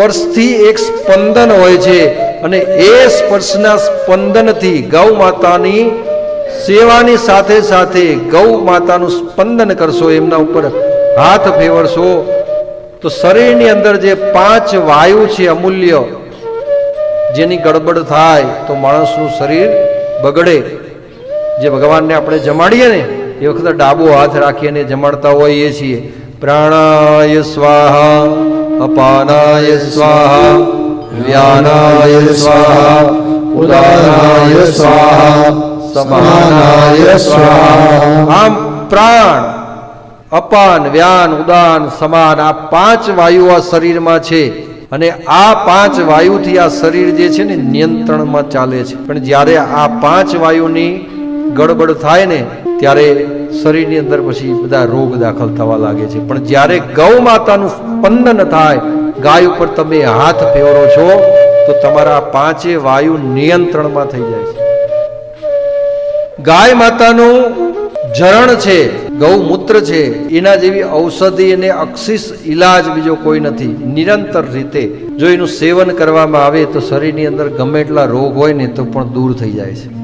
સ્પર્શથી એક સ્પંદન હોય છે અને એ સ્પર્શના સ્પંદનથી ગૌ માતાની સેવાની સાથે સાથે ગૌ માતાનું સ્પંદન કરશો, એમના ઉપર હાથ ફેરવશો તો શરીરની અંદર જે 5 વાયુ છે અમૂલ્ય, જેની ગડબડ થાય તો માણસનું શરીર બગડે. જે ભગવાનને આપણે જમાડીએ ને એ વખતે ડાબો હાથ રાખીને જમાડતા હોઈએ છીએ. પ્રાણાય સ્વાહા, અપાનાય સ્વાહા, વ્યાનાય સ્વાહા, ઉદાનાય સ્વાહા, સમાનાય સ્વાહા. આમ પ્રાણ, અપાન, વ્યાન, ઉદાન, સમાન આ 5 વાયુ આ શરીરમાં છે અને આ 5 વાયુથી આ શરીર જે છે ને નિયંત્રણમાં ચાલે છે. પણ જ્યારે આ 5 વાયુની ગડબડ થાય ને ત્યારે શરીરની અંદર પછી બધા રોગ દાખલ થવા લાગે છે. પણ જ્યારે ગૌ માતાનું સ્પંદન થાય, ગાય ઉપર તમે હાથ ફેરવો છો તો તમારા 5 વાયુ નિયંત્રણમાં થઈ જાય છે. ગાય માતાનું જરણ છે, ગૌમૂત્ર છે, એના જેવી ઔષધિ અને અક્ષિસ ઈલાજ બીજો કોઈ નથી. નિરંતર રીતે જો એનું સેવન કરવામાં આવે તો શરીરની અંદર ગમે એટલા રોગ હોય ને તો પણ દૂર થઈ જાય છે.